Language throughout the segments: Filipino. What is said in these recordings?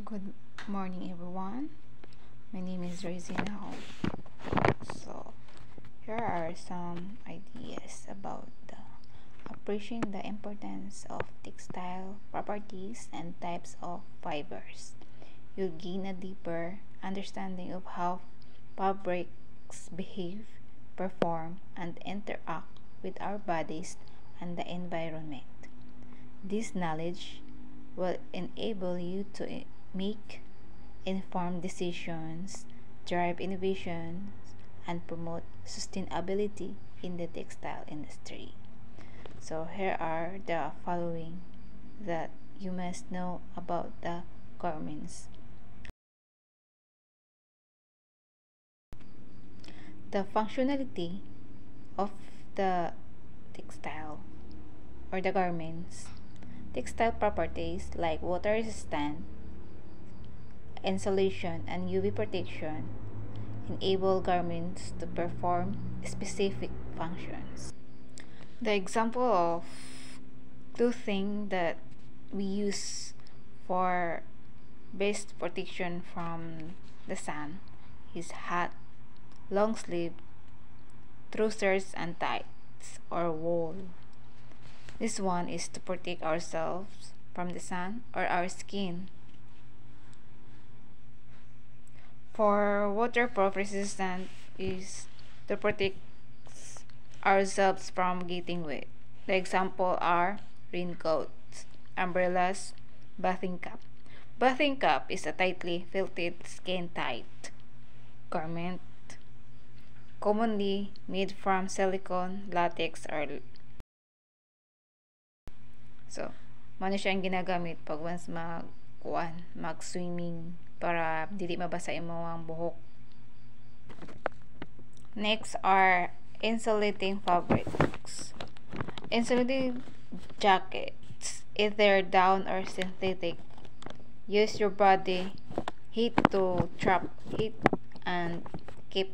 Good morning, everyone. My name is Rosina Hong. So, here are some ideas about appreciating the importance of textile properties and types of fibers. You'll gain a deeper understanding of how fabrics behave, perform, and interact with our bodies and the environment. This knowledge will enable you to make informed decisions, drive innovations, and promote sustainability in the textile industry. So, here are the following that you must know about the garments. The functionality of the textile or the garments. Textile properties like water resistant, insulation, and UV protection enable garments to perform specific functions. The example of clothing that we use for best protection from the sun is hat, long sleeve, trousers and tights or wool. This one is to protect ourselves from the sun or our skin. For waterproof resistant is to protect ourselves from getting wet. The example are raincoats, umbrellas, bathing cap. Bathing cap is a tightly fitted skin tight garment commonly made from silicone, latex, or so, mano siya ang ginagamit pag once mag-swimming para dili mabasa imo ang buhok. Next are insulating fabrics. Insulating jackets, either down or synthetic, use your body heat to trap heat and keep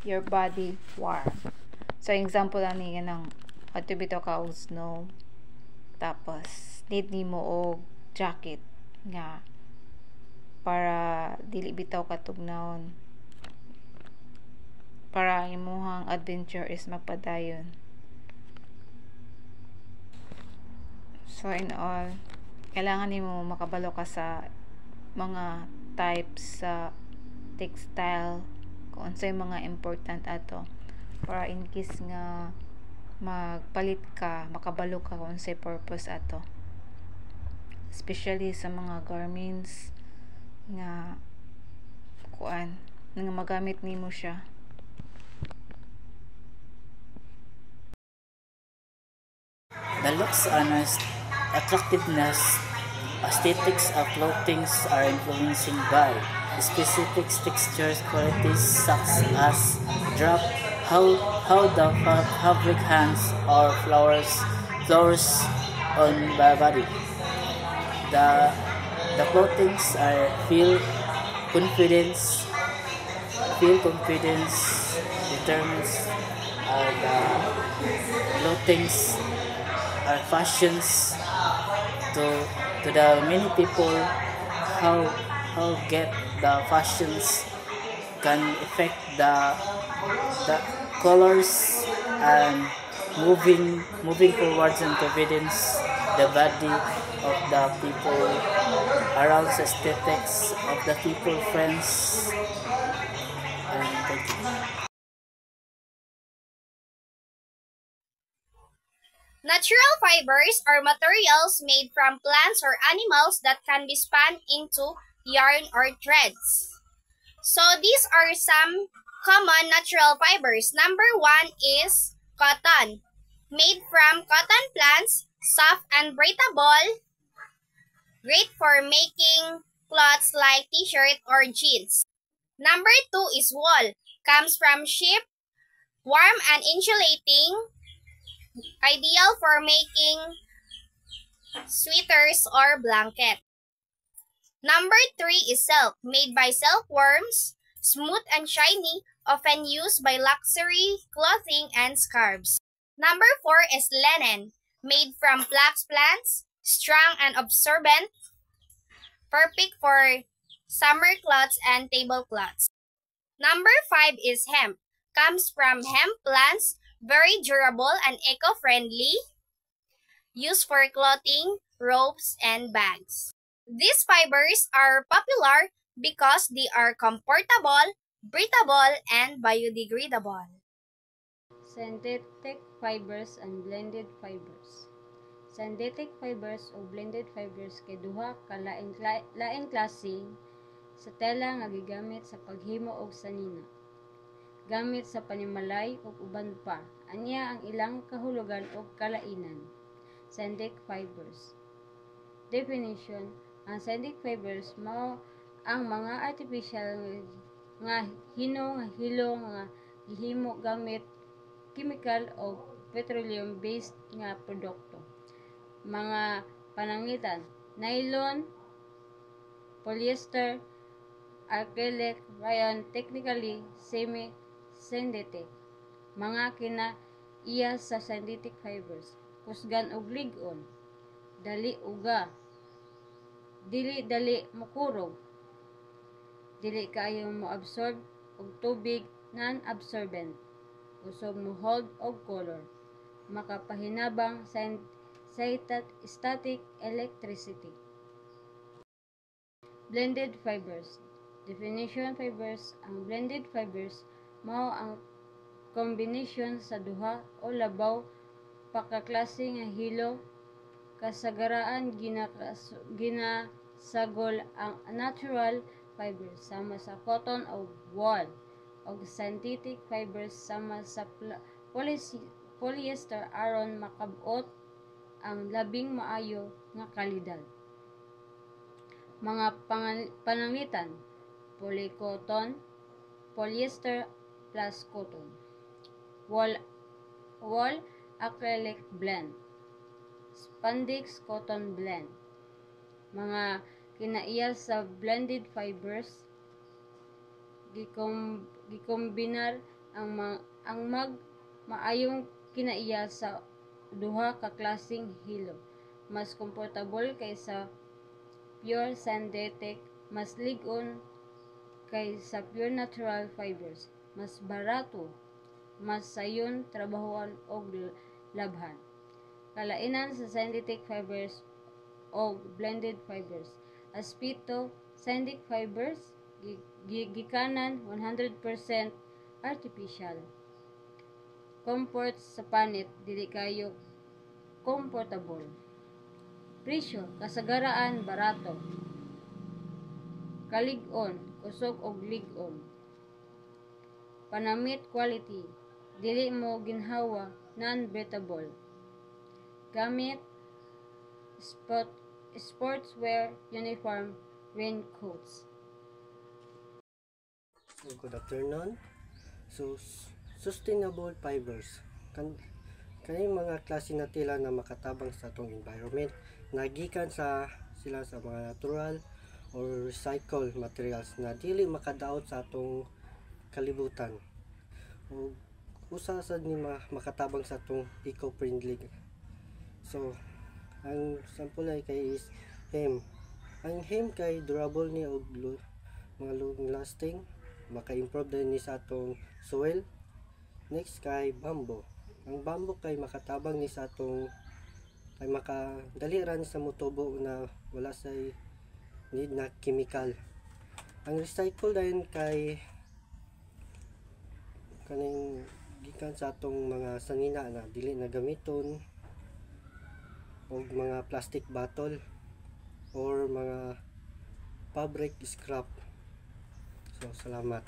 your body warm. So, example lang ni ng ato bitaw ka og snow, tapos need nimo og jacket nga para dili bitaw ka tugnawon, para imong adventure is magpadayon. So in all, kailangan nimo makabalo ka sa mga types sa textile kung unsay mga important ato, para in case nga magpalit ka, makabalo ka kung unsay purpose ato, especially sa mga garments nga nga magamit nimo siya. The looks and attractiveness aesthetics of clothing are influenced by specific textures, qualities such as drop, how the fabric hangs or flowers on the body. The clothing are confidence determines the clothing are fashions to the many people. How get the fashions can affect the colors and moving forwards and confidence the body of the people around, aesthetics of the people, friends, and thank you. Natural fibers are materials made from plants or animals that can be spun into yarn or threads. So these are some common natural fibers. Number 1 is cotton, made from cotton plants, soft and breathable, great for making clothes like t-shirt or jeans. Number 2 is wool, comes from sheep, warm and insulating, ideal for making sweaters or blanket. Number 3 is silk, made by silkworms, smooth and shiny, often used by luxury clothing and scarves. Number 4 is linen, made from flax plants, strong and absorbent, perfect for summer clothes and tablecloths. Number 5 is hemp. Comes from hemp plants, very durable and eco-friendly, used for clothing, ropes, and bags. These fibers are popular because they are comfortable, breathable, and biodegradable. Synthetic fibers and blended fibers. Synthetic fibers o blended fibers kay duha ka laing klase sa tela nga gigamit sa paghimo og sanina, gamit sa panimalay ug uban pa. Anya ang ilang kahulugan ug kalainan. Synthetic fibers. Definition: ang synthetic fibers mao ang mga artificial nga hilo nga gihimo gamit chemical o petroleum-based nga produkto. Mga pananglitan: nylon, polyester, acrylic, rayon, technically semi-synthetic. Mga kinaiya sa synthetic fibers: kusgan og lig-on, dali uga, dili dali mokurog, dili kaayo moabsorb og tubig, non-absorbent, usog mo hold og color, makapahinabang sa static electricity. Blended fibers. Definition: fibers. Ang blended fibers mao ang kombinasyon sa duha o labaw pa ka klase nga hilo. Kasagaraan ginasagol ang natural fibers sama sa cotton o wool o synthetic fibers sama sa polyester aron makabot ang labing maayo nga kalidad. Mga pananglitan: polycotton, polyester plus cotton, wool acrylic blend, spandex cotton blend. Mga kinaiya sa blended fibers: gikombinar ang maayong kinaiya sa duha ka klaseng hilo, mas komportable kaysa pure synthetic, mas lig-on kaysa pure natural fibers, mas barato, mas sayon trabahoan og labhan. Kalainan sa synthetic fibers o blended fibers: aspeto: synthetic fibers gikanan 100% artificial. Comfort: sa panit dili kayo komportable. Presyo: kasagaraan barato. Kalig-on: kusog og lig-on. Panamit: quality, dili mo ginhawa, non-breathable. Gamit: sportswear, uniform, raincoats. Good afternoon. So, sustainable fibers. Kani mga klase na tela na makatabang sa atong environment, nagikan sila sa mga natural or recycled materials na dili makadaot sa atong kalibutan. O usa sad ni makatabang sa atong eco-friendly. So, ang sample ay kay is hemp. Ang hemp kay durable ni og mga long lasting, maka-improve din ni sa atong soil. Next kay bamboo. Ang bamboo kay makatabang ni sa atong kay makadali ra ni sa motubo na wala say need na chemical. Ang recycle din kay kaning gikan sa atong mga sanina na dili na gamiton o mga plastic bottle or mga fabric scrap. So salamat.